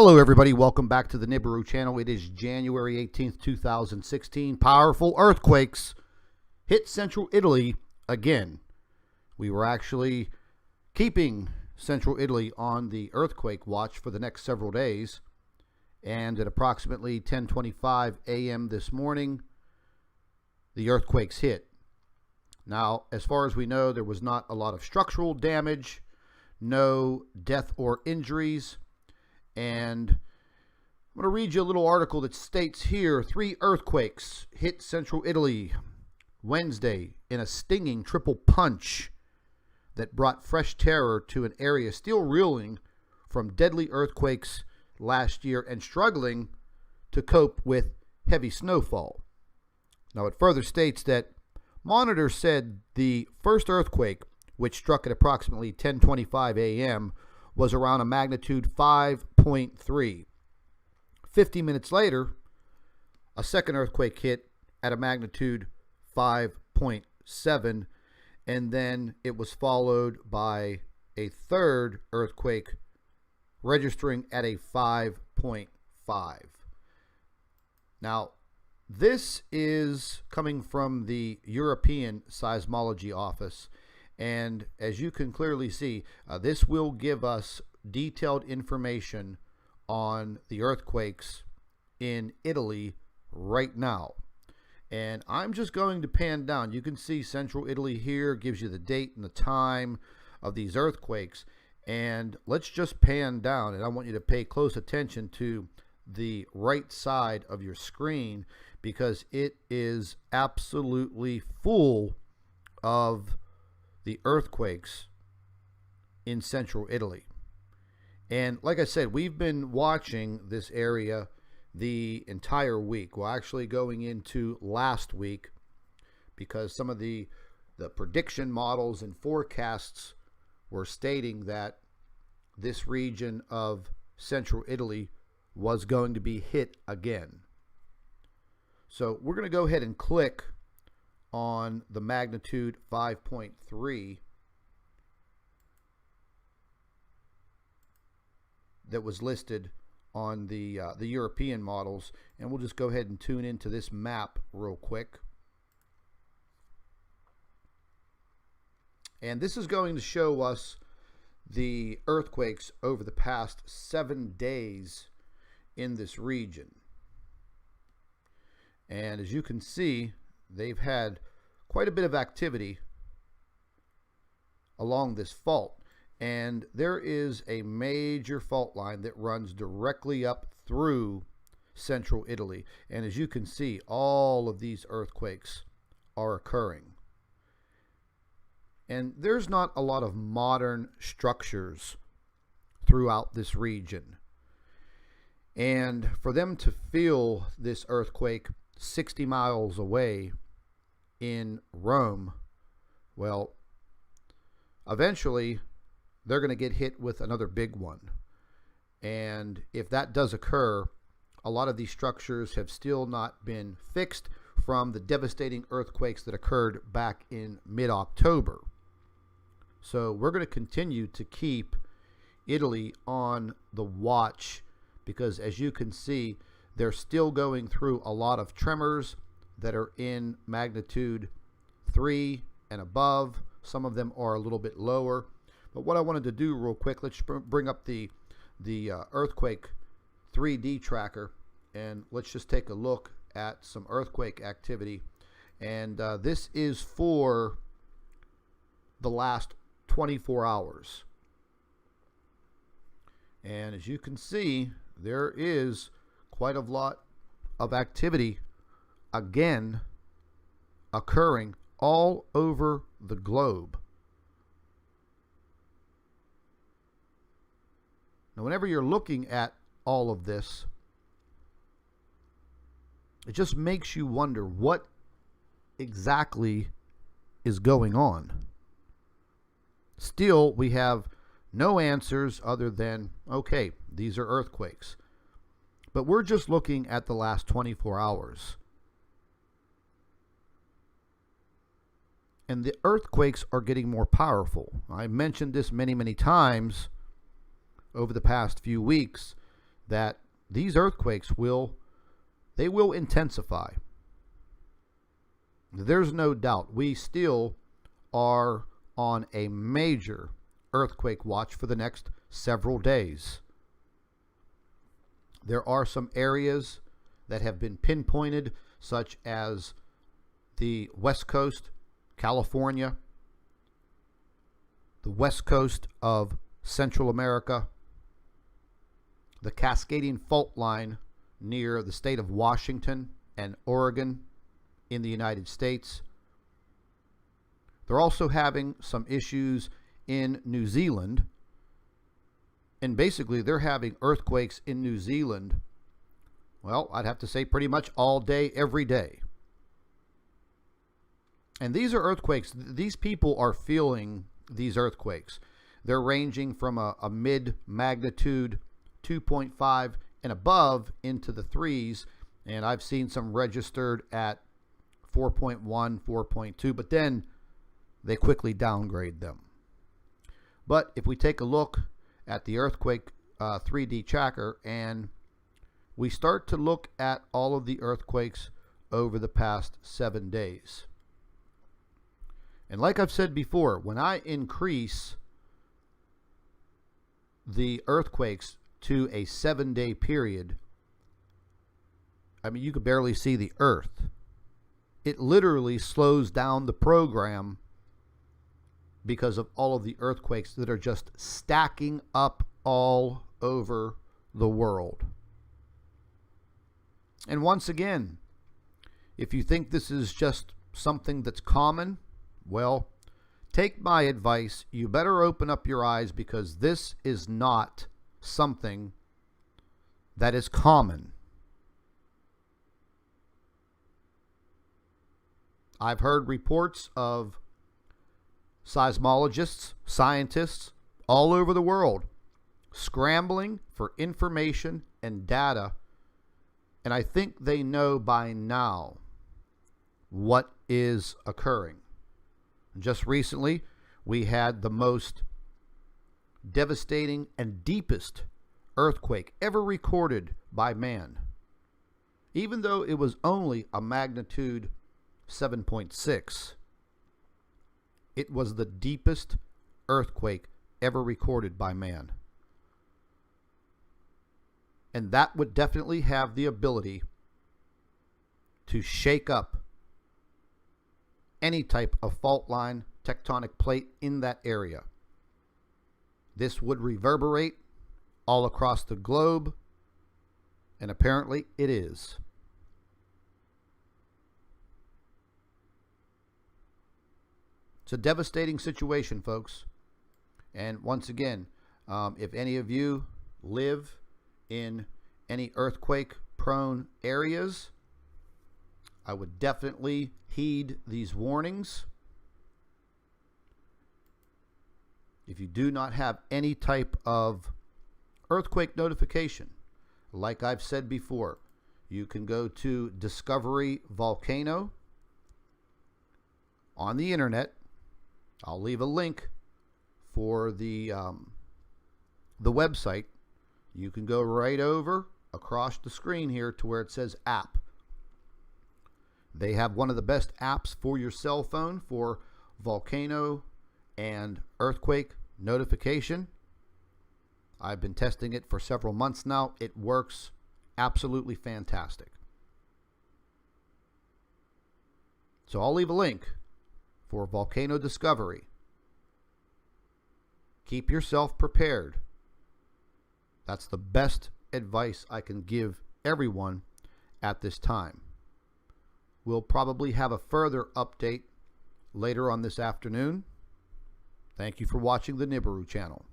Hello everybody, welcome back to the Nibiru channel. It is January 18th, 2016. Powerful earthquakes hit central Italy again. We were actually keeping central Italy on the earthquake watch for the next several days. And at approximately 10:25 a.m. this morning, the earthquakes hit. Now, as far as we know, there was not a lot of structural damage, no death or injuries. And I'm going to read you a little article that states here, 3 earthquakes hit central Italy Wednesday in a stinging triple punch that brought fresh terror to an area still reeling from deadly earthquakes last year and struggling to cope with heavy snowfall. Now, it further states that monitors said the first earthquake, which struck at approximately 10:25 a.m., was around a magnitude 5.3. 50 minutes later, a second earthquake hit at a magnitude 5.7, and then it was followed by a third earthquake registering at a 5.5. Now, this is coming from the European Seismology Office. And as you can clearly see, this will give us detailed information on the earthquakes in Italy right now. And I'm just going to pan down. You can see central Italy here, gives you the date and the time of these earthquakes. And let's just pan down. And I want you to pay close attention to the right side of your screen, because it is absolutely full of the earthquakes in central Italy. And like I said, we've been watching this area the entire week. Well, actually going into last week, because some of the prediction models and forecasts were stating that this region of central Italy was going to be hit again. So we're going to go ahead and click on the magnitude 5.3 that was listed on the European models, and we'll just go ahead and tune into this map real quick. And this is going to show us the earthquakes over the past 7 days in this region. And as you can see, they've had quite a bit of activity along this fault. And there is a major fault line that runs directly up through central Italy. And as you can see, all of these earthquakes are occurring. And there's not a lot of modern structures throughout this region. And for them to feel this earthquake 60 miles away in Rome, well, eventually they're going to get hit with another big one. And if that does occur, a lot of these structures have still not been fixed from the devastating earthquakes that occurred back in mid-October. So we're going to continue to keep Italy on the watch, because as you can see, they're still going through a lot of tremors that are in magnitude 3 and above. Some of them are a little bit lower. But what I wanted to do real quick, let's bring up the earthquake 3D tracker, and let's just take a look at some earthquake activity. And this is for the last 24 hours. And as you can see, there is quite a lot of activity again occurring all over the globe. Now, whenever you're looking at all of this, it just makes you wonder what exactly is going on. Still, we have no answers other than, okay, these are earthquakes. But we're just looking at the last 24 hours. And the earthquakes are getting more powerful. I mentioned this many, many times over the past few weeks that these earthquakes will intensify. There's no doubt. We still are on a major earthquake watch for the next several days. There are some areas that have been pinpointed, such as the West Coast, California, the West Coast of Central America, the Cascading Fault Line near the state of Washington and Oregon in the United States. They're also having some issues in New Zealand. And basically, they're having earthquakes in New Zealand, well, I'd have to say pretty much all day, every day. And these are earthquakes. These people are feeling these earthquakes. They're ranging from a mid-magnitude 2.5 and above into the threes. And I've seen some registered at 4.1, 4.2, but then they quickly downgrade them. But if we take a look at the earthquake 3D tracker and we start to look at all of the earthquakes over the past 7 days. And like I've said before, when I increase the earthquakes to a 7-day period, I mean, you could barely see the earth. It literally slows down the program because of all of the earthquakes that are just stacking up all over the world. And once again, if you think this is just something that's common, well, take my advice. You better open up your eyes, because this is not something that is common. I've heard reports of seismologists, scientists all over the world scrambling for information and data, and I think they know by now what is occurring. Just recently, we had the most devastating and deepest earthquake ever recorded by man. Even though it was only a magnitude 7.6, it was the deepest earthquake ever recorded by man. And that would definitely have the ability to shake up any type of fault line, tectonic plate in that area. This would reverberate all across the globe, and apparently it is. It's a devastating situation, folks. And once again, if any of you live in any earthquake-prone areas, I would definitely heed these warnings. If you do not have any type of earthquake notification, like I've said before, you can go to Discovery Volcano on the internet. I'll leave a link for the website. You can go right over across the screen here to where it says app. They have one of the best apps for your cell phone for volcano and earthquake notification. I've been testing it for several months now. It works absolutely fantastic. So I'll leave a link for Volcano Discovery. Keep yourself prepared. That's the best advice I can give everyone at this time. We'll probably have a further update later on this afternoon. Thank you for watching the Nibiru channel.